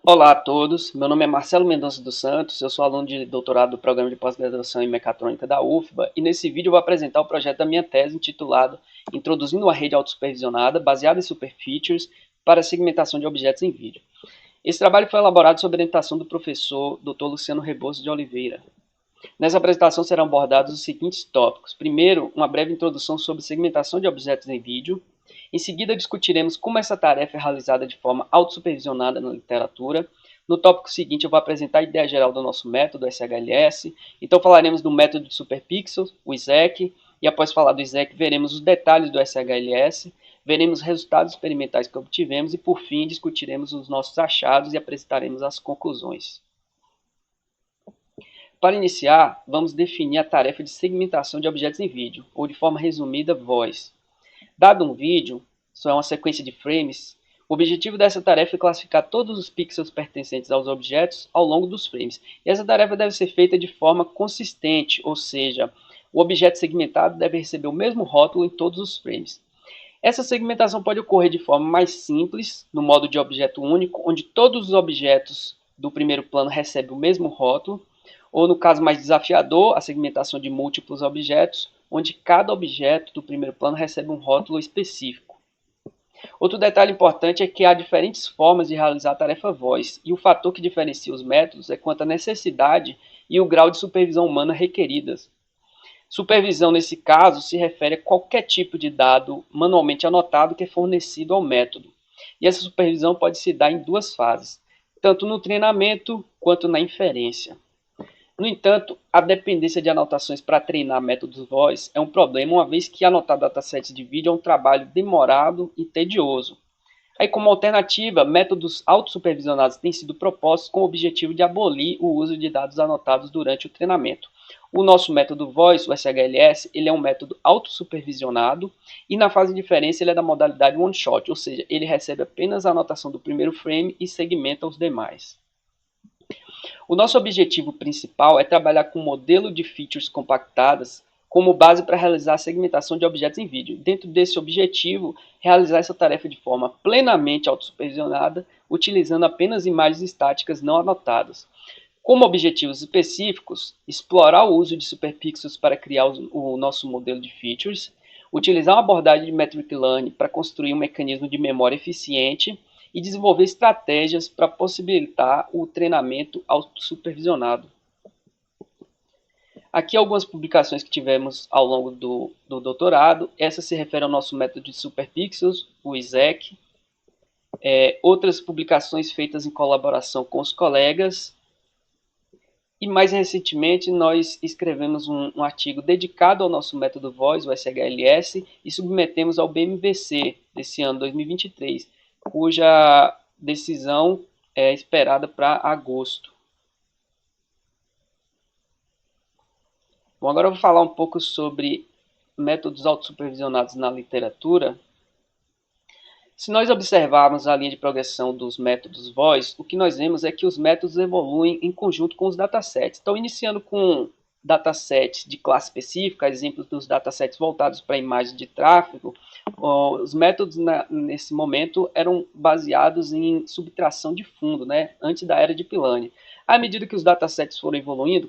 Olá a todos, meu nome é Marcelo Mendonça dos Santos, eu sou aluno de doutorado do Programa de Pós-Graduação em Mecatrônica da UFBA e nesse vídeo eu vou apresentar o projeto da minha tese intitulado Introduzindo uma rede autossupervisionada baseada em superfeatures para segmentação de objetos em vídeo. Esse trabalho foi elaborado sob orientação do professor Dr. Luciano Rebouças de Oliveira. Nessa apresentação serão abordados os seguintes tópicos. Primeiro, uma breve introdução sobre segmentação de objetos em vídeo. Em seguida, discutiremos como essa tarefa é realizada de forma autossupervisionada na literatura. No tópico seguinte, eu vou apresentar a ideia geral do nosso método, o SHLS. Então, falaremos do método de superpixels, o ISEC, e após falar do ISEC, veremos os detalhes do SHLS, veremos os resultados experimentais que obtivemos e, por fim, discutiremos os nossos achados e apresentaremos as conclusões. Para iniciar, vamos definir a tarefa de segmentação de objetos em vídeo, ou de forma resumida, voz. Dado um vídeo, isso é uma sequência de frames, o objetivo dessa tarefa é classificar todos os pixels pertencentes aos objetos ao longo dos frames. E essa tarefa deve ser feita de forma consistente, ou seja, o objeto segmentado deve receber o mesmo rótulo em todos os frames. Essa segmentação pode ocorrer de forma mais simples, no modo de objeto único, onde todos os objetos do primeiro plano recebem o mesmo rótulo, ou no caso mais desafiador, a segmentação de múltiplos objetos, onde cada objeto do primeiro plano recebe um rótulo específico. Outro detalhe importante é que há diferentes formas de realizar a tarefa voz, e o fator que diferencia os métodos é quanto à necessidade e o grau de supervisão humana requeridas. Supervisão, nesse caso, se refere a qualquer tipo de dado manualmente anotado que é fornecido ao método. E essa supervisão pode se dar em duas fases, tanto no treinamento quanto na inferência. No entanto, a dependência de anotações para treinar métodos voz é um problema, uma vez que anotar datasets de vídeo é um trabalho demorado e tedioso. Aí, como alternativa, métodos autossupervisionados têm sido propostos com o objetivo de abolir o uso de dados anotados durante o treinamento. O nosso método voice, o SHLS, ele é um método autossupervisionado e na fase de inferência ele é da modalidade one shot, ou seja, ele recebe apenas a anotação do primeiro frame e segmenta os demais. O nosso objetivo principal é trabalhar com um modelo de features compactadas como base para realizar a segmentação de objetos em vídeo. Dentro desse objetivo, realizar essa tarefa de forma plenamente autossupervisionada, utilizando apenas imagens estáticas não anotadas. Como objetivos específicos, explorar o uso de superpixels para criar o nosso modelo de features, utilizar uma abordagem de metric learning para construir um mecanismo de memória eficiente e desenvolver estratégias para possibilitar o treinamento autossupervisionado. Aqui algumas publicações que tivemos ao longo do doutorado. Essa se refere ao nosso método de superpixels, o ISEC. Outras publicações feitas em colaboração com os colegas. E mais recentemente nós escrevemos um artigo dedicado ao nosso método voz, o SHLS, e submetemos ao BMVC desse ano 2023, cuja decisão é esperada para agosto. Bom, agora eu vou falar um pouco sobre métodos autossupervisionados na literatura. Se nós observarmos a linha de progressão dos métodos voz, o que nós vemos é que os métodos evoluem em conjunto com os datasets. Então, iniciando com datasets de classe específica, exemplos dos datasets voltados para imagens de tráfego, os métodos nesse momento eram baseados em subtração de fundo, né, antes da era de Pilane. À medida que os datasets foram evoluindo,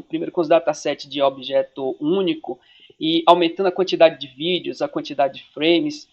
primeiro com os datasets de objeto único e aumentando a quantidade de vídeos, a quantidade de frames,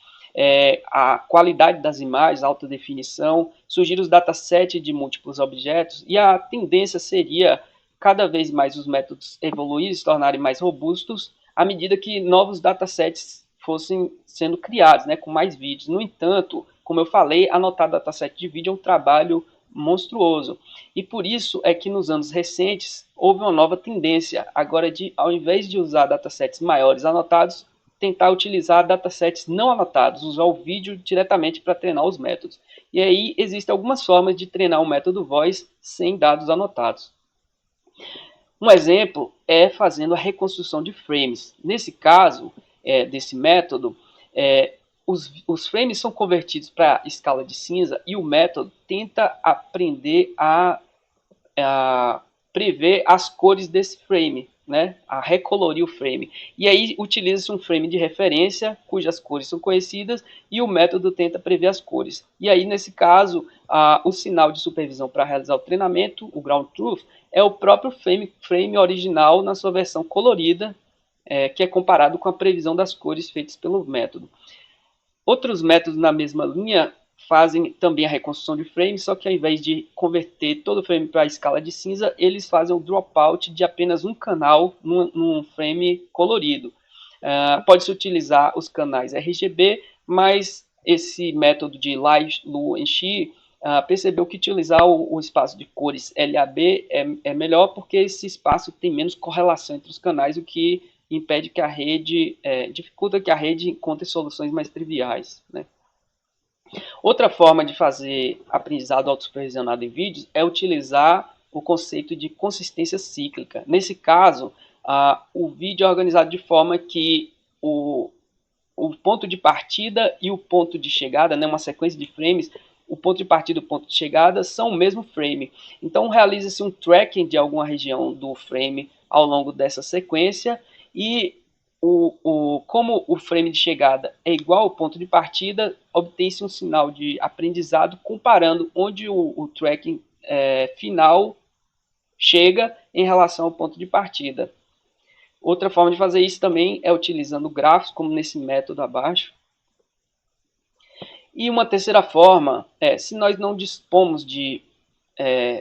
a qualidade das imagens, alta definição, surgiram os datasets de múltiplos objetos e a tendência seria cada vez mais os métodos evoluírem, se tornarem mais robustos à medida que novos datasets fossem sendo criados, né, com mais vídeos. No entanto, como eu falei, anotar dataset de vídeo é um trabalho monstruoso. E por isso é que nos anos recentes houve uma nova tendência, agora de, ao invés de usar datasets maiores anotados, tentar utilizar datasets não anotados, usar o vídeo diretamente para treinar os métodos. E aí existem algumas formas de treinar o método voice sem dados anotados. Um exemplo é fazendo a reconstrução de frames. Nesse caso, desse método, os frames são convertidos para escala de cinza e o método tenta aprender a prever as cores desse frame. né, a recolorir o frame. E aí utiliza-se um frame de referência, cujas cores são conhecidas, e o método tenta prever as cores. E aí, nesse caso, o sinal de supervisão para realizar o treinamento, o ground truth, é o próprio frame original na sua versão colorida, que é comparado com a previsão das cores feitas pelo método. Outros métodos na mesma linha fazem também a reconstrução de frame, só que ao invés de converter todo o frame para a escala de cinza, eles fazem o dropout de apenas um canal num frame colorido. Pode-se utilizar os canais RGB, mas esse método de Lai, Lu e Xi percebeu que utilizar o espaço de cores LAB é melhor, porque esse espaço tem menos correlação entre os canais, o que impede que a rede, dificulta que a rede encontre soluções mais triviais, né? Outra forma de fazer aprendizado autossupervisionado em vídeos é utilizar o conceito de consistência cíclica. Nesse caso, o vídeo é organizado de forma que o ponto de partida e o ponto de chegada, né, uma sequência de frames, o ponto de partida e o ponto de chegada são o mesmo frame. Então, realiza-se um tracking de alguma região do frame ao longo dessa sequência e como o frame de chegada é igual ao ponto de partida, obtém-se um sinal de aprendizado comparando onde o tracking final chega em relação ao ponto de partida. Outra forma de fazer isso também é utilizando gráficos, como nesse método abaixo. E uma terceira forma é, se nós não dispomos de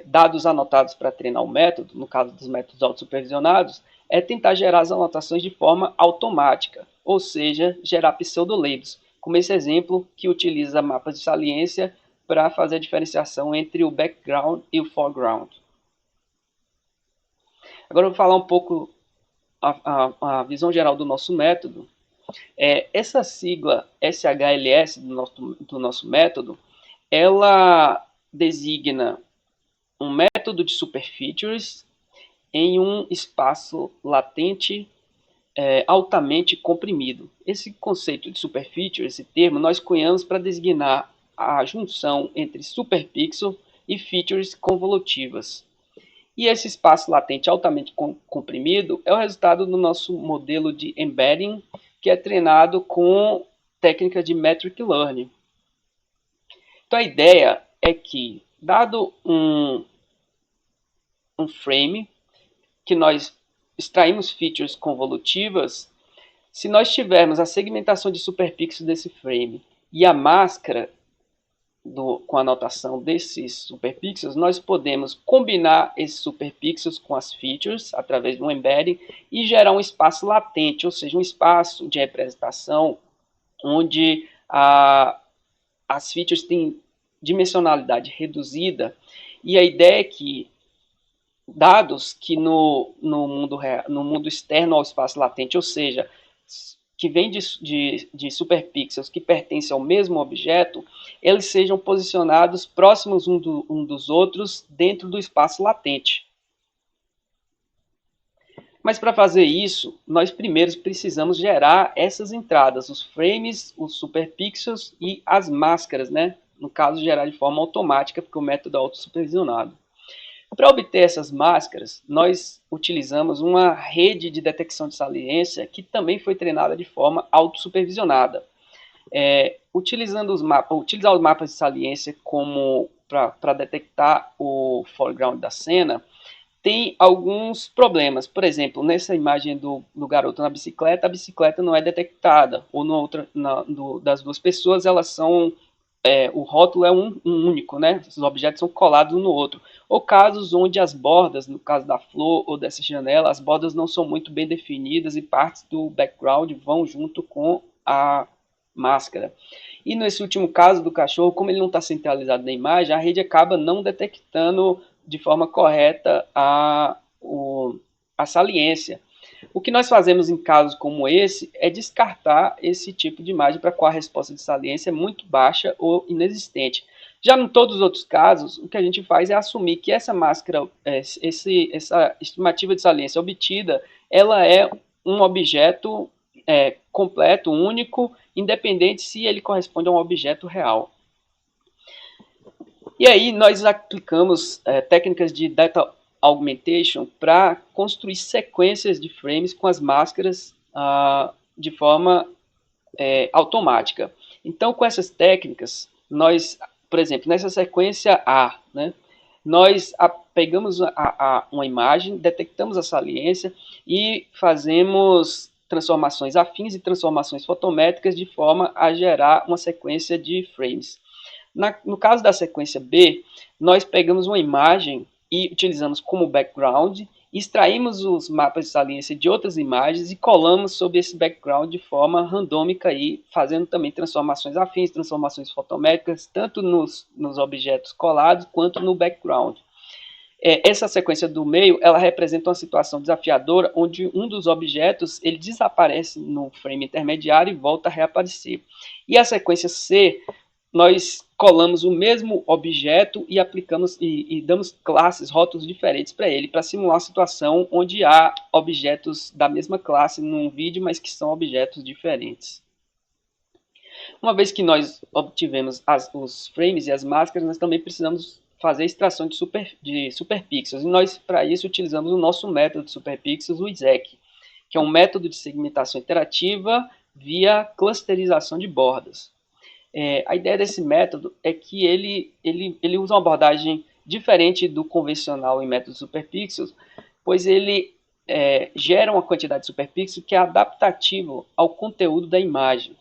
dados anotados para treinar o método, no caso dos métodos autossupervisionados, é tentar gerar as anotações de forma automática, ou seja, gerar pseudolabels, como esse exemplo que utiliza mapas de saliência para fazer a diferenciação entre o background e o foreground. Agora eu vou falar um pouco a visão geral do nosso método. Essa sigla SHLS do nosso método, ela designa um método de superfeatures em um espaço latente altamente comprimido. Esse conceito de superfeature, esse termo, nós cunhamos para designar a junção entre superpixel e features convolutivas. E esse espaço latente altamente comprimido é o resultado do nosso modelo de embedding, que é treinado com técnicas de metric learning. Então a ideia é que, dado um frame, que nós extraímos features convolutivas, se nós tivermos a segmentação de superpixels desse frame e a máscara com a anotação desses superpixels, nós podemos combinar esses superpixels com as features através de um embedding e gerar um espaço latente, ou seja, um espaço de representação onde as features têm dimensionalidade reduzida, e a ideia é que dados que no mundo externo ao espaço latente, ou seja, que vem de superpixels que pertencem ao mesmo objeto, eles sejam posicionados próximos um dos outros dentro do espaço latente. Mas para fazer isso, nós primeiro precisamos gerar essas entradas, os frames, os superpixels e as máscaras, né? No caso, gerar de forma automática, porque o método é autossupervisionado. Para obter essas máscaras, nós utilizamos uma rede de detecção de saliência que também foi treinada de forma autossupervisionada. Utilizar os mapas de saliência para detectar o foreground da cena tem alguns problemas. Por exemplo, nessa imagem do garoto na bicicleta, a bicicleta não é detectada, ou das duas pessoas, elas são o rótulo é um único, né? Os objetos são colados um no outro. Ou casos onde as bordas, no caso da flor ou dessa janela, as bordas não são muito bem definidas e partes do background vão junto com a máscara. E nesse último caso do cachorro, como ele não está centralizado na imagem, a rede acaba não detectando de forma correta a saliência. O que nós fazemos em casos como esse é descartar esse tipo de imagem para qual a resposta de saliência é muito baixa ou inexistente. Já em todos os outros casos, o que a gente faz é assumir que essa máscara, essa estimativa de saliência obtida, ela é um objeto completo, único, independente se ele corresponde a um objeto real. E aí nós aplicamos técnicas de data augmentation para construir sequências de frames com as máscaras de forma automática. Então, com essas técnicas, nós, por exemplo, nessa sequência A, né, nós pegamos uma imagem, detectamos a saliência e fazemos transformações afins e transformações fotométricas de forma a gerar uma sequência de frames. No caso da sequência B, nós pegamos uma imagem e utilizamos como background, extraímos os mapas de saliência de outras imagens e colamos sobre esse background de forma randômica, e fazendo também transformações afins, transformações fotométricas, tanto nos objetos colados quanto no background. Essa sequência do meio, ela representa uma situação desafiadora, onde um dos objetos ele desaparece no frame intermediário e volta a reaparecer. E a sequência C, nós colamos o mesmo objeto e aplicamos e damos classes, rótulos diferentes para ele, para simular uma situação onde há objetos da mesma classe num vídeo, mas que são objetos diferentes. Uma vez que nós obtivemos os frames e as máscaras, nós também precisamos fazer extração de superpixels. E nós, para isso, utilizamos o nosso método de superpixels, o ISEC, que é um método de segmentação interativa via clusterização de bordas. A ideia desse método é que ele usa uma abordagem diferente do convencional em método de superpixels, pois ele gera uma quantidade de superpixels que é adaptativo ao conteúdo da imagem.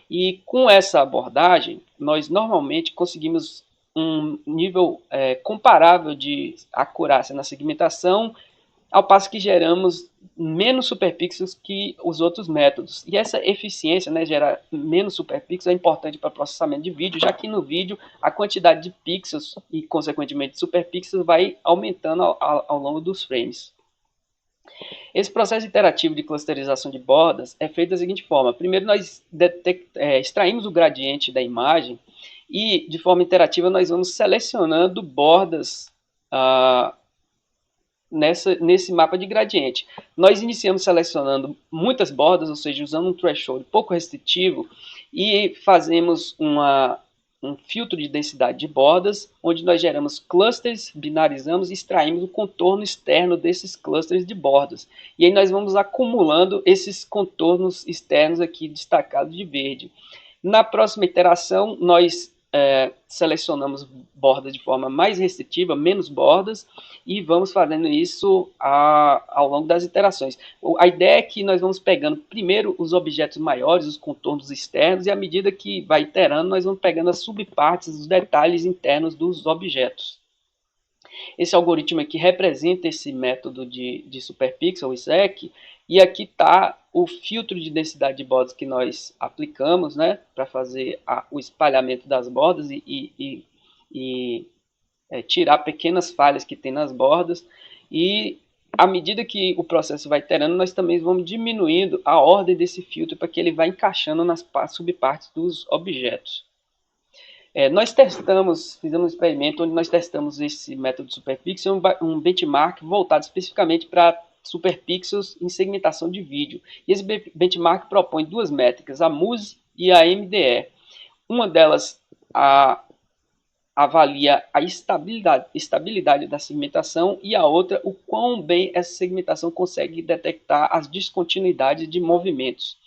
E com essa abordagem, nós normalmente conseguimos um nível comparável de acurácia na segmentação, ao passo que geramos menos superpixels que os outros métodos. E essa eficiência, né, gerar menos superpixels, é importante para processamento de vídeo, já que no vídeo a quantidade de pixels e, consequentemente, superpixels vai aumentando ao longo dos frames. Esse processo interativo de clusterização de bordas é feito da seguinte forma. Primeiro, nós extraímos o gradiente da imagem e, de forma interativa, nós vamos selecionando bordas nesse mapa de gradiente. Nós iniciamos selecionando muitas bordas, ou seja, usando um threshold pouco restritivo, e fazemos um filtro de densidade de bordas, onde nós geramos clusters, binarizamos e extraímos o contorno externo desses clusters de bordas. E aí nós vamos acumulando esses contornos externos aqui destacados de verde. Na próxima iteração, nós selecionamos bordas de forma mais restritiva, menos bordas, e vamos fazendo isso ao longo das iterações. A ideia é que nós vamos pegando primeiro os objetos maiores, os contornos externos, e à medida que vai iterando, nós vamos pegando as subpartes, os detalhes internos dos objetos. Esse algoritmo aqui representa esse método de superpixel, o ISEC, e aqui está o filtro de densidade de bordas que nós aplicamos, né, para fazer o espalhamento das bordas e tirar pequenas falhas que tem nas bordas. E à medida que o processo vai iterando, nós também vamos diminuindo a ordem desse filtro para que ele vá encaixando nas subpartes dos objetos. Nós fizemos um experimento onde nós testamos esse método de superpixel, um benchmark voltado especificamente para superpixels em segmentação de vídeo. E esse benchmark propõe duas métricas, a MUSE e a MDE. Uma delas avalia a estabilidade da segmentação, e a outra o quão bem essa segmentação consegue detectar as descontinuidades de movimentos.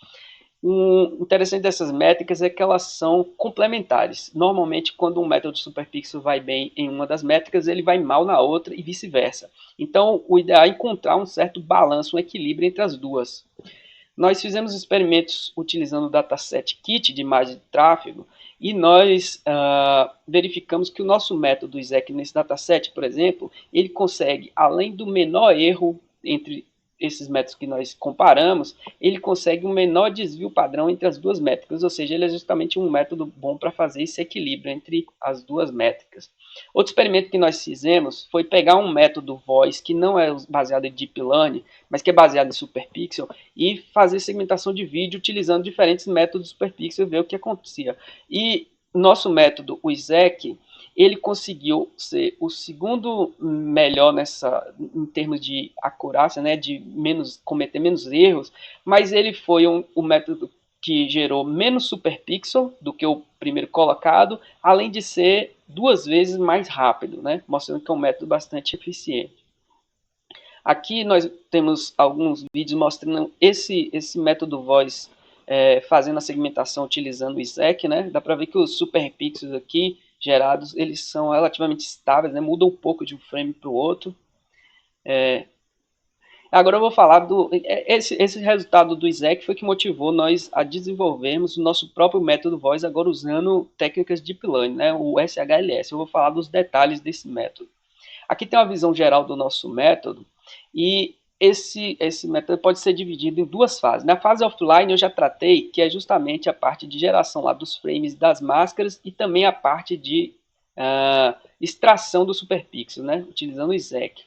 O interessante dessas métricas é que elas são complementares. Normalmente, quando um método de superpixel vai bem em uma das métricas, ele vai mal na outra e vice-versa. Então, o ideal é encontrar um certo balanço, um equilíbrio entre as duas. Nós fizemos experimentos utilizando o dataset kit de imagem de tráfego, e nós verificamos que o nosso método ISEC nesse dataset, por exemplo, ele consegue, além do menor erro entre esses métodos que nós comparamos, ele consegue um menor desvio padrão entre as duas métricas, ou seja, ele é justamente um método bom para fazer esse equilíbrio entre as duas métricas. Outro experimento que nós fizemos foi pegar um método Voice que não é baseado em Deep Learning, mas que é baseado em Superpixel, e fazer segmentação de vídeo utilizando diferentes métodos de Superpixel e ver o que acontecia. E nosso método, o ISEC, ele conseguiu ser o segundo melhor em termos de acurácia, né, de cometer menos erros, mas ele foi um método que gerou menos superpixel do que o primeiro colocado, além de ser 2 vezes mais rápido, né, mostrando que é um método bastante eficiente. Aqui nós temos alguns vídeos mostrando esse método voice fazendo a segmentação utilizando o ISEQ, né? Dá para ver que os superpixels aqui gerados, eles são relativamente estáveis, né? Mudam um pouco de um frame para o outro. Agora eu vou falar esse resultado do ISEQ foi que motivou nós a desenvolvermos o nosso próprio método voice, agora usando técnicas de Deep Learning, né? O SHLS. Eu vou falar dos detalhes desse método. Aqui tem uma visão geral do nosso método e esse método pode ser dividido em duas fases. Na fase offline eu já tratei, que é justamente a parte de geração lá dos frames das máscaras e também a parte de extração do superpixel, né, utilizando o ISEQ.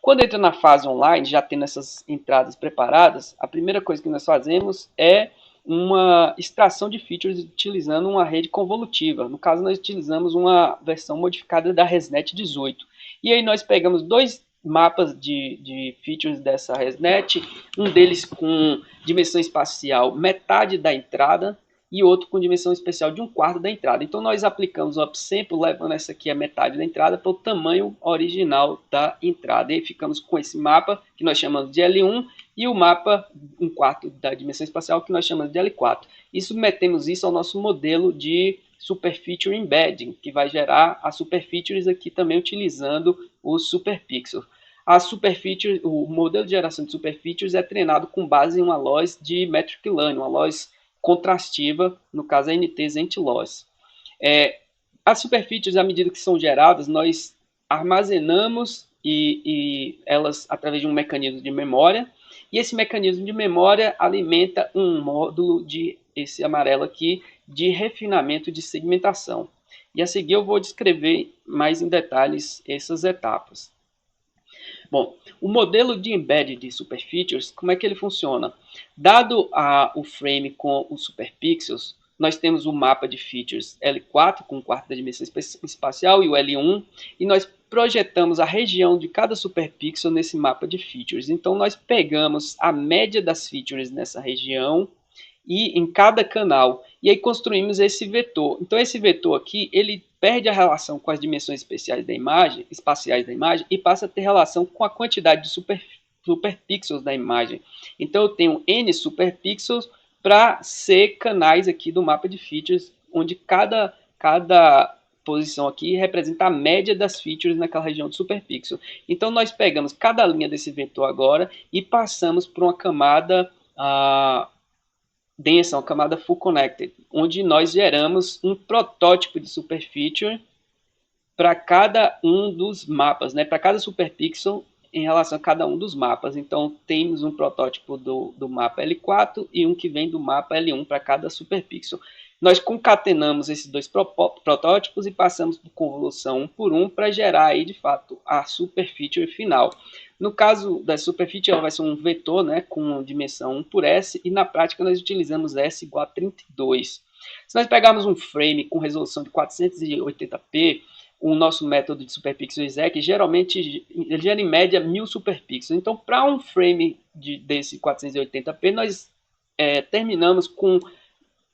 Quando entra na fase online, já tendo essas entradas preparadas, a primeira coisa que nós fazemos é uma extração de features utilizando uma rede convolutiva. No caso, nós utilizamos uma versão modificada da ResNet 18. E aí nós pegamos dois mapas de features dessa ResNet, um deles com dimensão espacial metade da entrada e outro com dimensão espacial de 1/4 da entrada. Então nós aplicamos o upsample, levando essa aqui a metade da entrada para o tamanho original da entrada. E aí ficamos com esse mapa que nós chamamos de L1 e o mapa 1/4 da dimensão espacial que nós chamamos de L4. E submetemos isso ao nosso modelo de Superfeature Embedding, que vai gerar as superfeatures aqui também utilizando os superpixels. O modelo de geração de superfeatures é treinado com base em uma loss de Metric Learning, uma loss contrastiva, no caso a NT Anti-Loss. As superfeatures, à medida que são geradas, nós armazenamos e elas através de um mecanismo de memória, e esse mecanismo de memória alimenta um módulo esse amarelo aqui, de refinamento de segmentação. E a seguir eu vou descrever mais em detalhes essas etapas. Bom, o modelo de embed de superfeatures, como é que ele funciona? Dado o frame com os superpixels, nós temos o mapa de features L4 com 1/4 da dimensão espacial e o L1, e nós projetamos a região de cada superpixel nesse mapa de features. Então nós pegamos a média das features nessa região e em cada canal, e aí construímos esse vetor. Então esse vetor aqui, ele perde a relação com as dimensões espaciais da imagem e passa a ter relação com a quantidade de superpixels da imagem. Então eu tenho N superpixels para ser canais aqui do mapa de features, onde cada posição aqui representa a média das features naquela região de superpixel. Então nós pegamos cada linha desse vetor agora e passamos por uma camada densa, uma camada full connected, onde nós geramos um protótipo de superfeature para cada um dos mapas, né? Para cada superpixel em relação a cada um dos mapas. Então temos um protótipo do mapa L4 e um que vem do mapa L1 para cada superpixel. Nós concatenamos esses dois protótipos e passamos por convolução um por um para gerar aí de fato a superfeature final. No caso da superfeature, ela vai ser um vetor, né, com dimensão 1 por S, e na prática nós utilizamos S igual a 32. Se nós pegarmos um frame com resolução de 480p, o nosso método de superpixel ISEQ, geralmente ele gera em média 1000 superpixels. Então, para um frame desse 480p, nós terminamos com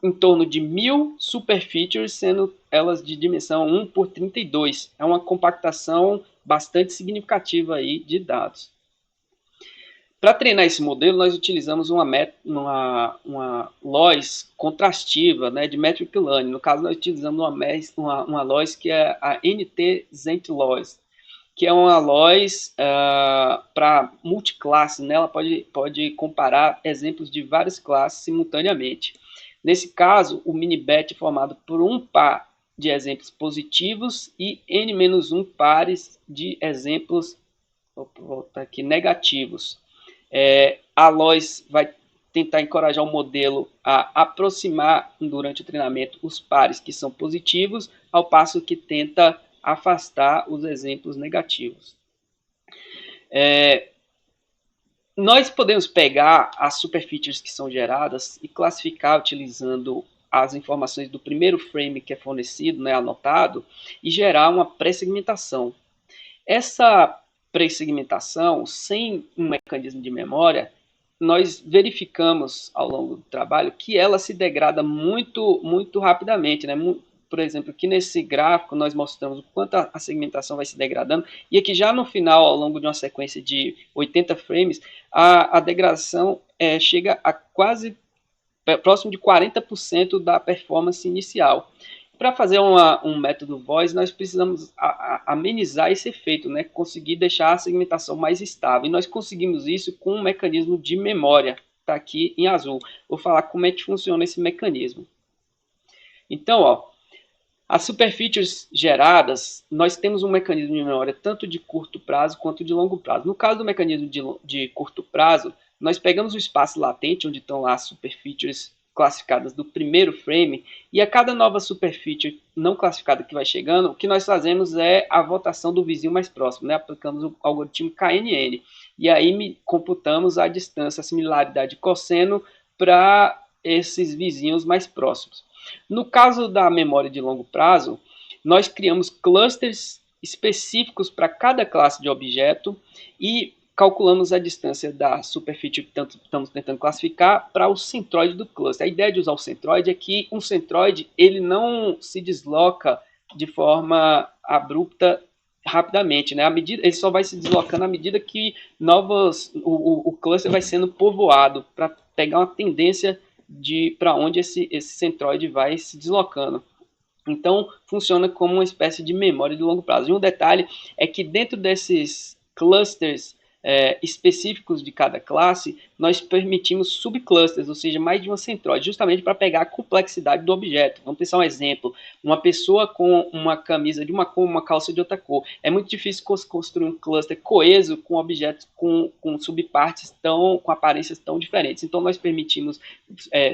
em torno de 1000 superfeatures, sendo elas de dimensão 1 por 32. É uma compactação bastante significativa aí de dados. Para treinar esse modelo, nós utilizamos uma loss contrastiva, né, de Metric Learning. No caso, nós utilizamos uma loss que é a NT Loss, que é uma loss para multiclasse, né? Ela pode comparar exemplos de várias classes simultaneamente. Nesse caso, o mini-bet é formado por um par de exemplos positivos e n-1 pares de exemplos negativos. A loss vai tentar encorajar o modelo a aproximar durante o treinamento os pares que são positivos, ao passo que tenta afastar os exemplos negativos. Nós podemos pegar as superfeatures que são geradas e classificar utilizando as informações do primeiro frame que é fornecido, né, anotado, e gerar uma pré-segmentação. Essa pré-segmentação, sem um mecanismo de memória, nós verificamos ao longo do trabalho que ela se degrada muito rapidamente, né? por exemplo, aqui nesse gráfico nós mostramos o quanto a segmentação vai se degradando, e aqui já no final, ao longo de uma sequência de 80 frames, a degradação chega a quase próximo de 40% da performance inicial. Para fazer um método voice, nós precisamos amenizar esse efeito, né? Conseguir deixar a segmentação mais estável. E nós conseguimos isso com um mecanismo de memória, está aqui em azul. Vou falar como é que funciona esse mecanismo. Então, ó, as superfeatures geradas, nós temos um mecanismo de memória tanto de curto prazo quanto de longo prazo. No caso do mecanismo de curto prazo, nós pegamos o espaço latente, onde estão lá as superfeatures classificadas do primeiro frame, e a cada nova superfeature não classificada que vai chegando, o que nós fazemos é a votação do vizinho mais próximo, né? Aplicamos o algoritmo KNN, e aí computamos a distância, a similaridade de cosseno para esses vizinhos mais próximos. No caso da memória de longo prazo, nós criamos clusters específicos para cada classe de objeto e calculamos a distância da superfície que estamos tentando classificar para o centroide do cluster. A ideia de usar o centroide é que um centroide ele não se desloca de forma abrupta rapidamente, né? Ele só vai se deslocando à medida que o cluster vai sendo povoado para pegar uma tendência para onde esse centroide vai se deslocando. Então, funciona como uma espécie de memória de longo prazo. E um detalhe é que dentro desses clusters específicos de cada classe, nós permitimos subclusters, ou seja, mais de uma centroide, justamente para pegar a complexidade do objeto. Vamos pensar um exemplo. Uma pessoa com uma camisa de uma cor, uma calça de outra cor. É muito difícil construir um cluster coeso com objetos com subpartes com aparências tão diferentes. Então, nós permitimos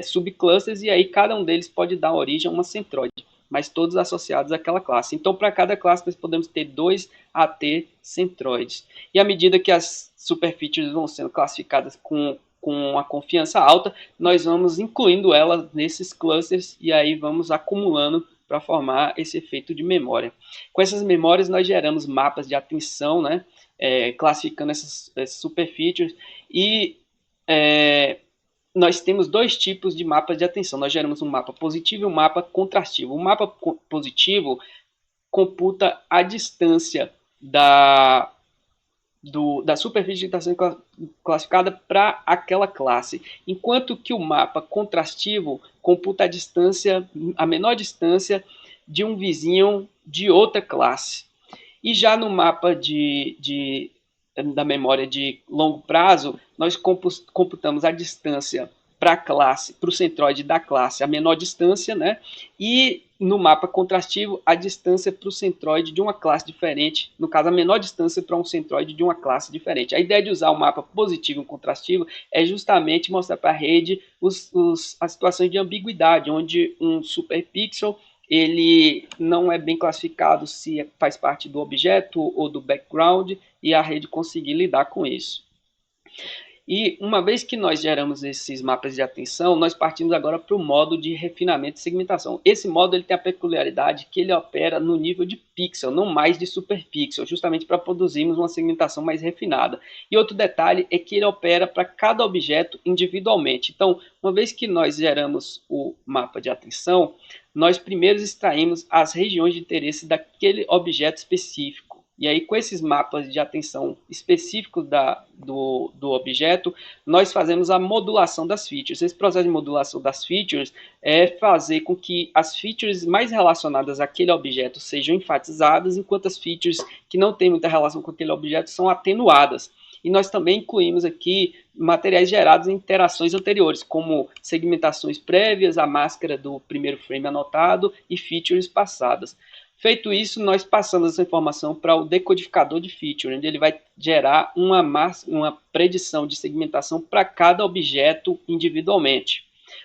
subclusters e aí cada um deles pode dar origem a uma centroide, mas todos associados àquela classe. Então, para cada classe, nós podemos ter 2 AT centroides. E à medida que as superfeatures vão sendo classificadas com uma confiança alta, nós vamos incluindo elas nesses clusters e aí vamos acumulando para formar esse efeito de memória. Com essas memórias, nós geramos mapas de atenção, né? Classificando essas superfeatures e nós temos 2 tipos de mapas de atenção. Nós geramos um mapa positivo e um mapa contrastivo. O mapa positivo computa a distância da superfície que está sendo classificada para aquela classe, enquanto que o mapa contrastivo computa a menor distância de um vizinho de outra classe. E já no mapa da memória de longo prazo, nós computamos a distância para a classe, para o centroide da classe, a menor distância, né? E no mapa contrastivo, a distância para o centroide de uma classe diferente, no caso, a menor distância para um centroide de uma classe diferente. A ideia de usar o mapa positivo e contrastivo é justamente mostrar para a rede as situações de ambiguidade, onde um superpixel ele não é bem classificado se faz parte do objeto ou do background, e a rede conseguir lidar com isso. E uma vez que nós geramos esses mapas de atenção, nós partimos agora para o modo de refinamento e segmentação. Esse modo ele tem a peculiaridade que ele opera no nível de pixel, não mais de superpixel, justamente para produzirmos uma segmentação mais refinada. E outro detalhe é que ele opera para cada objeto individualmente. Então, uma vez que nós geramos o mapa de atenção, nós primeiro extraímos as regiões de interesse daquele objeto específico. E aí, com esses mapas de atenção específicos do objeto, nós fazemos a modulação das features. Esse processo de modulação das features é fazer com que as features mais relacionadas àquele objeto sejam enfatizadas, enquanto as features que não têm muita relação com aquele objeto são atenuadas. E nós também incluímos aqui materiais gerados em interações anteriores, como segmentações prévias, a máscara do primeiro frame anotado e features passadas. Feito isso, nós passamos essa informação para o decodificador de feature, onde ele vai gerar uma predição de segmentação para cada objeto individualmente.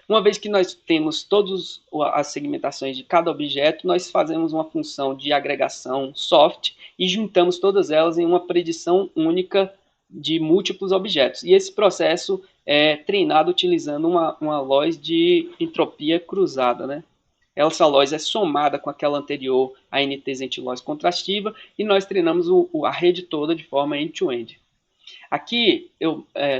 Uma vez que nós temos todas as segmentações de cada objeto, nós fazemos uma função de agregação soft e juntamos todas elas em uma predição única de múltiplos objetos. E esse processo é treinado utilizando uma loss de entropia cruzada, né? Essa loss é somada com aquela anterior, a NT-Zent-Loss contrastiva, e nós treinamos a rede toda de forma end-to-end. Aqui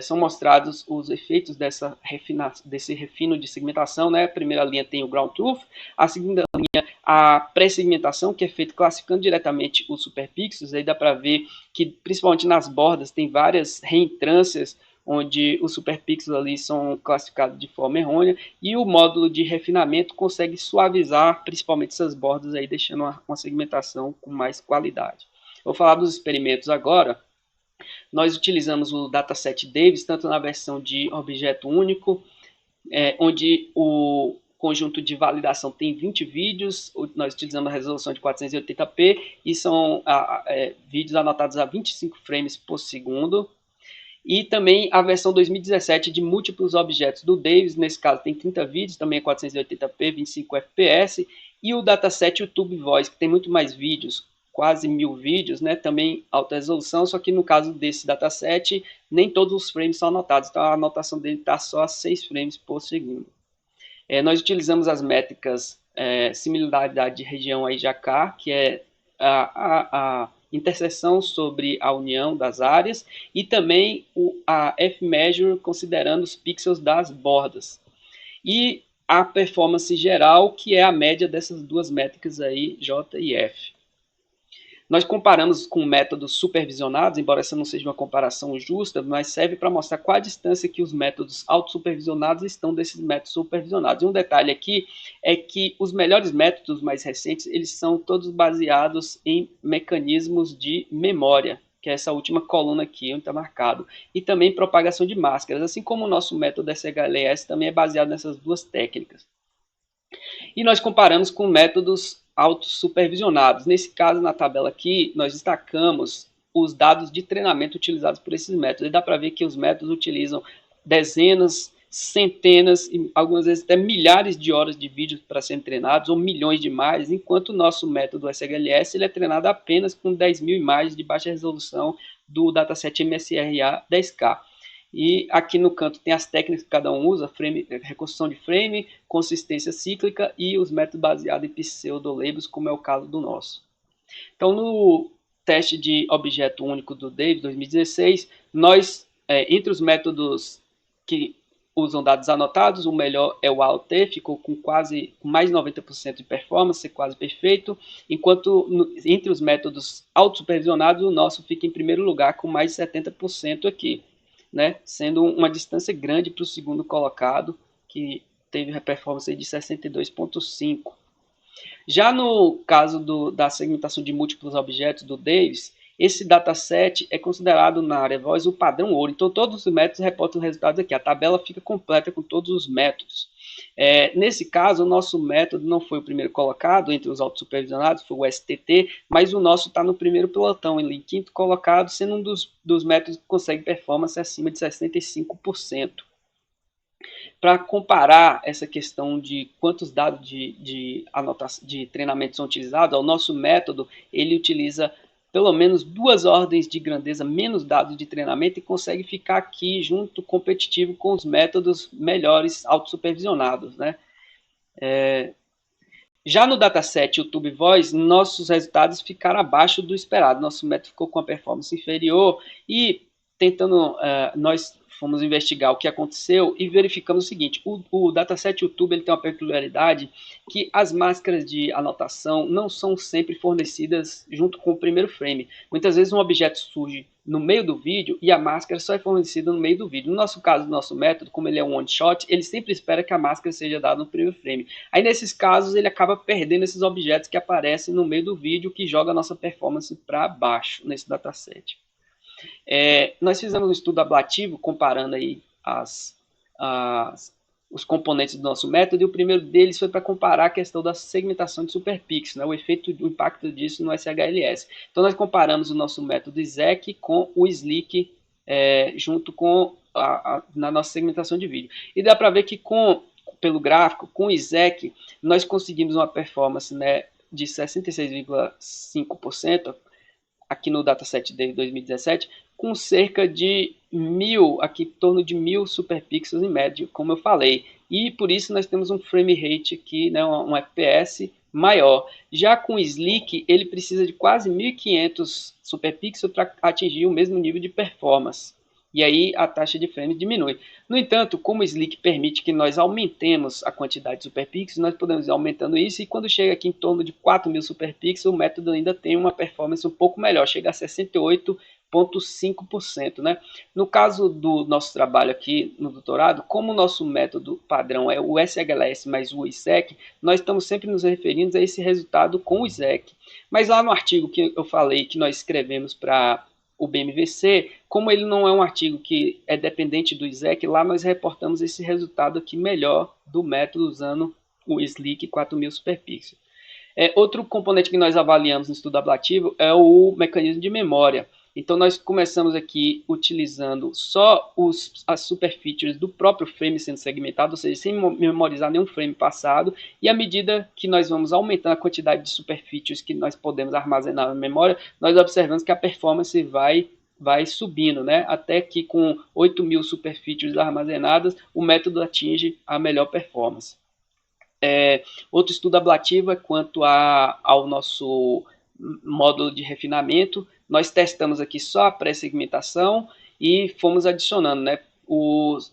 são mostrados os efeitos desse refino de segmentação, né? A primeira linha tem o ground truth, a segunda linha a pré-segmentação, que é feita classificando diretamente os superpixels. Aí dá para ver que, principalmente nas bordas, tem várias reentrâncias, onde os superpixels ali são classificados de forma errônea, e o módulo de refinamento consegue suavizar principalmente essas bordas, aí, deixando uma segmentação com mais qualidade. Vou falar dos experimentos agora. Nós utilizamos o dataset Davis, tanto na versão de objeto único, onde o conjunto de validação tem 20 vídeos, nós utilizamos a resolução de 480p e são vídeos anotados a 25 frames por segundo. E também a versão 2017 de múltiplos objetos do Davis, nesse caso tem 30 vídeos, também é 480p, 25 fps, e o dataset YouTube Voice, que tem muito mais vídeos, quase 1000 vídeos, né? Também alta resolução, só que no caso desse dataset, nem todos os frames são anotados, então a anotação dele está só a 6 frames por segundo. Nós utilizamos as métricas similaridade de região aí de AK, que é a interseção sobre a união das áreas, e também a F-Measure, considerando os pixels das bordas. E a performance geral, que é a média dessas duas métricas aí, J e F. Nós comparamos com métodos supervisionados, embora essa não seja uma comparação justa, mas serve para mostrar qual a distância que os métodos autossupervisionados estão desses métodos supervisionados. E um detalhe aqui é que os melhores métodos mais recentes, eles são todos baseados em mecanismos de memória, que é essa última coluna aqui, onde está marcado, e também propagação de máscaras, assim como o nosso método SHLS também é baseado nessas duas técnicas. E nós comparamos com métodos autossupervisionados. Nesse caso, na tabela aqui, nós destacamos os dados de treinamento utilizados por esses métodos. E dá para ver que os métodos utilizam dezenas, centenas e algumas vezes até milhares de horas de vídeo para serem treinados, ou milhões de imagens, enquanto o nosso método SHLS ele é treinado apenas com 10.000 imagens de baixa resolução do dataset MSRA 10K. E aqui no canto tem as técnicas que cada um usa, reconstrução de frame, consistência cíclica e os métodos baseados em pseudolabels, como é o caso do nosso. Então, no teste de objeto único do Davis 2016, nós, entre os métodos que usam dados anotados, o melhor é o AOT, ficou com mais de 90% de performance, quase perfeito, enquanto entre os métodos autossupervisionados, o nosso fica em primeiro lugar com mais de 70% aqui. Né, sendo uma distância grande para o segundo colocado, que teve a performance de 62,5. Já no caso da segmentação de múltiplos objetos do Davis, esse dataset é considerado na área voz o padrão ouro. Então, todos os métodos reportam os resultados aqui. A tabela fica completa com todos os métodos. Nesse caso, o nosso método não foi o primeiro colocado entre os autossupervisionados, foi o STT, mas o nosso está no primeiro pelotão, ele em quinto colocado, sendo um dos métodos que consegue performance acima de 65%. Para comparar essa questão de quantos dados de treinamento são utilizados, o nosso método ele utiliza pelo menos 2 ordens de grandeza menos dados de treinamento e consegue ficar aqui junto competitivo com os métodos melhores autossupervisionados, né? Já no dataset YouTube Voice, nossos resultados ficaram abaixo do esperado. Nosso método ficou com a performance inferior e nós fomos investigar o que aconteceu e verificamos o seguinte: o dataset YouTube ele tem uma peculiaridade que as máscaras de anotação não são sempre fornecidas junto com o primeiro frame. Muitas vezes um objeto surge no meio do vídeo e a máscara só é fornecida no meio do vídeo. No nosso caso, do nosso método, como ele é um one shot, ele sempre espera que a máscara seja dada no primeiro frame. Aí nesses casos ele acaba perdendo esses objetos que aparecem no meio do vídeo, que joga a nossa performance para baixo nesse dataset. Nós fizemos um estudo ablativo comparando aí os componentes do nosso método, e o primeiro deles foi para comparar a questão da segmentação de superpixels, né, o impacto disso no SHLS. Então nós comparamos o nosso método ISEC com o Slick junto com na nossa segmentação de vídeo. E dá para ver que pelo gráfico, com o ISEC, nós conseguimos uma performance, né, de 66,5%, aqui no dataset de 2017, com cerca de 1.000, aqui em torno de 1.000 superpixels em média, como eu falei. E por isso nós temos um frame rate aqui, né, um FPS maior. Já com o Slick, ele precisa de quase 1.500 superpixels para atingir o mesmo nível de performance. E aí a taxa de frames diminui. No entanto, como o Slick permite que nós aumentemos a quantidade de superpixels, nós podemos ir aumentando isso, e quando chega aqui em torno de 4.000 superpixels, o método ainda tem uma performance um pouco melhor, chega a 68,5%. Né? No caso do nosso trabalho aqui no doutorado, como o nosso método padrão é o SHLS mais o ISEQ, nós estamos sempre nos referindo a esse resultado com o ISEQ. Mas lá no artigo que eu falei que nós escrevemos para o BMVC, como ele não é um artigo que é dependente do ISEQ, lá nós reportamos esse resultado aqui melhor do método usando o Slick 4.000 superpixels. Outro componente que nós avaliamos no estudo ablativo é o mecanismo de memória. Então nós começamos aqui utilizando só as super features do próprio frame sendo segmentado, ou seja, sem memorizar nenhum frame passado, e à medida que nós vamos aumentando a quantidade de super features que nós podemos armazenar na memória, nós observamos que a performance vai subindo, né? Até que com 8.000 super features armazenadas, o método atinge a melhor performance. Outro estudo ablativo é quanto ao nosso módulo de refinamento. Nós testamos aqui só a pré-segmentação e fomos adicionando, né, os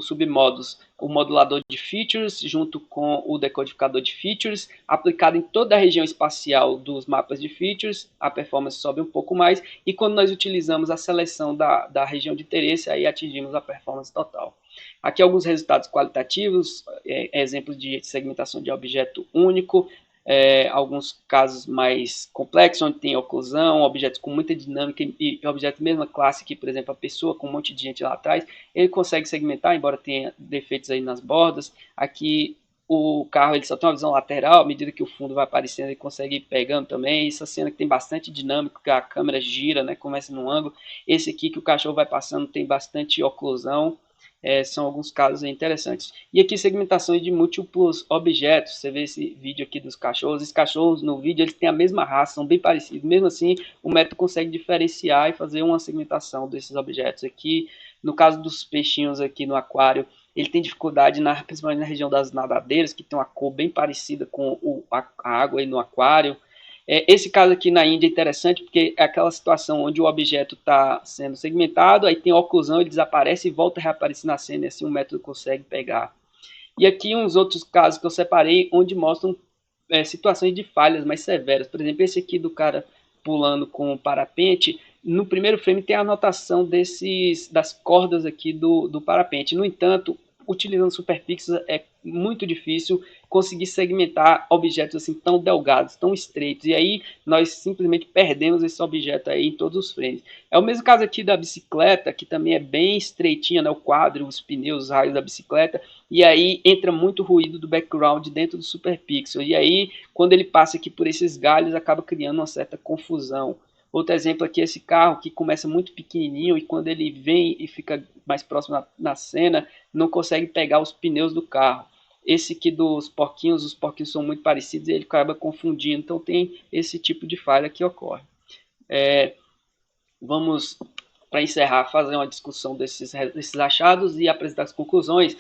submódulos, o modulador de features junto com o decodificador de features, aplicado em toda a região espacial dos mapas de features, a performance sobe um pouco mais, e quando nós utilizamos a seleção da região de interesse, aí atingimos a performance total. Aqui alguns resultados qualitativos, exemplos de segmentação de objeto único, alguns casos mais complexos, onde tem oclusão, objetos com muita dinâmica e objetos mesma classe, que por exemplo a pessoa com um monte de gente lá atrás, ele consegue segmentar, embora tenha defeitos aí nas bordas. Aqui o carro ele só tem uma visão lateral, à medida que o fundo vai aparecendo ele consegue ir pegando também. Essa cena que tem bastante dinâmica, que a câmera gira, né, começa num ângulo. Esse aqui que o cachorro vai passando tem bastante oclusão. São alguns casos interessantes. E aqui segmentações de múltiplos objetos. Você vê esse vídeo aqui dos cachorros. Os cachorros no vídeo eles têm a mesma raça, são bem parecidos. Mesmo assim, o método consegue diferenciar e fazer uma segmentação desses objetos. Aqui, no caso dos peixinhos aqui no aquário, ele tem dificuldade, principalmente na região das nadadeiras, que tem uma cor bem parecida com a água aí no aquário. Esse caso aqui na Índia é interessante porque é aquela situação onde o objeto está sendo segmentado, aí tem oclusão, ele desaparece e volta a reaparecer na cena, e assim o método consegue pegar. E aqui uns outros casos que eu separei, onde mostram situações de falhas mais severas. Por exemplo, esse aqui do cara pulando com o parapente, no primeiro frame tem a anotação das cordas aqui do parapente. No entanto, utilizando superpixels é muito difícil conseguir segmentar objetos assim tão delgados, tão estreitos, e aí nós simplesmente perdemos esse objeto aí em todos os frames. É o mesmo caso aqui da bicicleta, que também é bem estreitinha, né, o quadro, os pneus, os raios da bicicleta, e aí entra muito ruído do background dentro do superpixel, e aí quando ele passa aqui por esses galhos acaba criando uma certa confusão. Outro exemplo aqui é esse carro que começa muito pequenininho e quando ele vem e fica mais próximo na cena, não consegue pegar os pneus do carro. Esse aqui dos porquinhos, os porquinhos são muito parecidos e ele acaba confundindo, então tem esse tipo de falha que ocorre. Vamos, para encerrar, fazer uma discussão desses achados e apresentar as conclusões.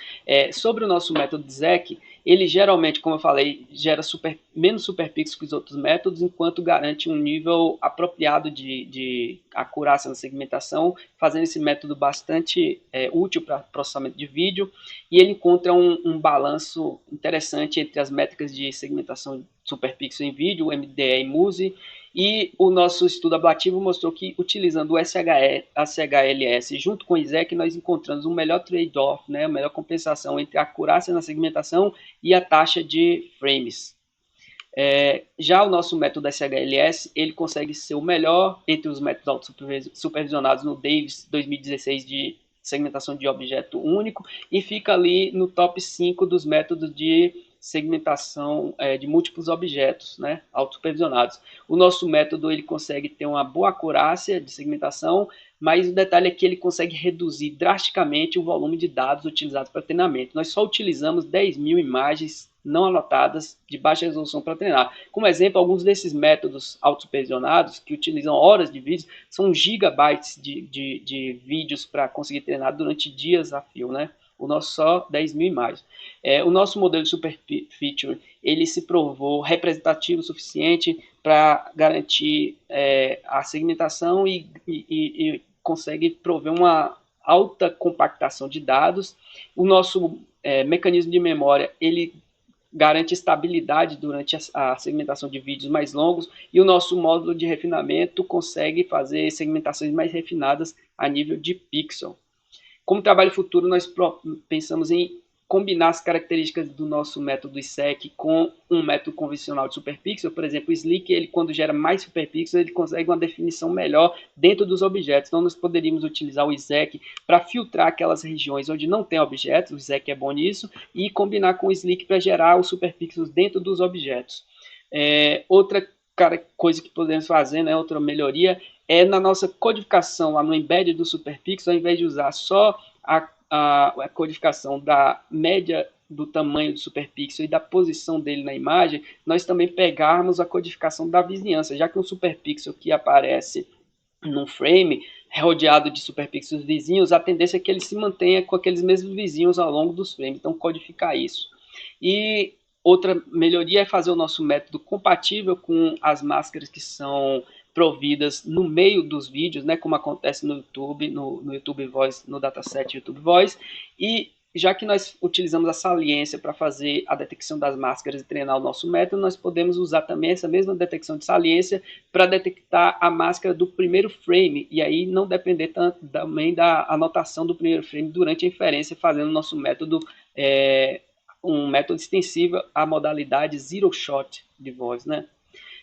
Sobre o nosso método de ZEC, ele geralmente, como eu falei, gera menos superpixels que os outros métodos, enquanto garante um nível apropriado de acurácia na segmentação, fazendo esse método bastante útil para processamento de vídeo, e ele encontra um balanço interessante entre as métricas de segmentação de superpixel em vídeo, o MDE e MUSE, e o nosso estudo ablativo mostrou que, utilizando o SHLS junto com o ISEQ, nós encontramos um melhor trade-off, né, a melhor compensação entre a acurácia na segmentação e a taxa de frames. Já o nosso método SHLS, ele consegue ser o melhor entre os métodos supervisionados no Davis 2016 de segmentação de objeto único e fica ali no top 5 dos métodos de segmentação de múltiplos objetos, né, autosupervisionados. O nosso método ele consegue ter uma boa acurácia de segmentação, mas o detalhe é que ele consegue reduzir drasticamente o volume de dados utilizados para treinamento. Nós só utilizamos 10.000 imagens não anotadas de baixa resolução para treinar. Como exemplo, alguns desses métodos autosupervisionados, que utilizam horas de vídeos, são gigabytes de vídeos para conseguir treinar durante dias a fio, né? O nosso só 10.000 imagens. O nosso modelo de super feature, ele se provou representativo o suficiente para garantir a segmentação e consegue prover uma alta compactação de dados. O nosso mecanismo de memória, ele garante estabilidade durante a segmentação de vídeos mais longos, e o nosso módulo de refinamento consegue fazer segmentações mais refinadas a nível de pixel. Como trabalho futuro, nós pensamos em combinar as características do nosso método ISEQ com um método convencional de superpixel. Por exemplo, o Slick, ele, quando gera mais superpixels, ele consegue uma definição melhor dentro dos objetos. Então, nós poderíamos utilizar o ISEQ para filtrar aquelas regiões onde não tem objetos, o ISEQ é bom nisso, e combinar com o Slick para gerar os superpixels dentro dos objetos. Outra coisa que podemos fazer, né, outra melhoria, é na nossa codificação, lá no embed do superpixel, ao invés de usar só a codificação da média do tamanho do superpixel e da posição dele na imagem, nós também pegarmos a codificação da vizinhança, já que um superpixel que aparece num frame rodeado de superpixels vizinhos, a tendência é que ele se mantenha com aqueles mesmos vizinhos ao longo dos frames, então codificar isso. E outra melhoria é fazer o nosso método compatível com as máscaras que são providas no meio dos vídeos, né, como acontece no YouTube, no YouTube Voice, no dataset YouTube Voice, e já que nós utilizamos a saliência para fazer a detecção das máscaras e treinar o nosso método, nós podemos usar também essa mesma detecção de saliência para detectar a máscara do primeiro frame, e aí não depender tanto também da anotação do primeiro frame durante a inferência, fazendo o nosso método um método extensivo à modalidade Zero Shot de voz, né?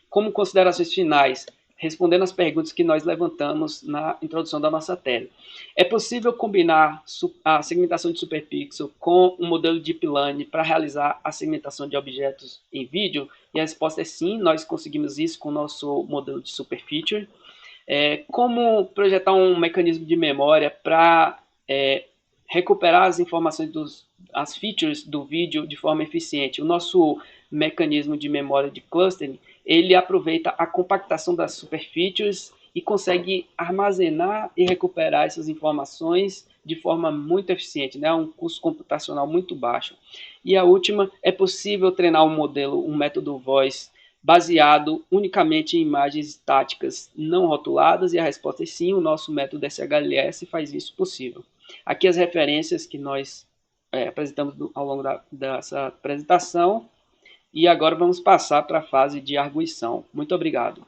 Como considerações finais, respondendo às perguntas que nós levantamos na introdução da nossa tela. É possível combinar a segmentação de superpixel com um modelo Deep Learning para realizar a segmentação de objetos em vídeo? E a resposta é sim, nós conseguimos isso com o nosso modelo de Superfeature. Como projetar um mecanismo de memória para recuperar as informações as features do vídeo de forma eficiente? O nosso mecanismo de memória de clustering, ele aproveita a compactação das superfeatures e consegue armazenar e recuperar essas informações de forma muito eficiente, né? Um custo computacional muito baixo. E a última, é possível treinar um modelo, um método Voice, baseado unicamente em imagens estáticas não rotuladas, e a resposta é sim, o nosso método SHLS faz isso possível. Aqui as referências que nós apresentamos ao longo dessa apresentação, e agora vamos passar para a fase de arguição. Muito obrigado.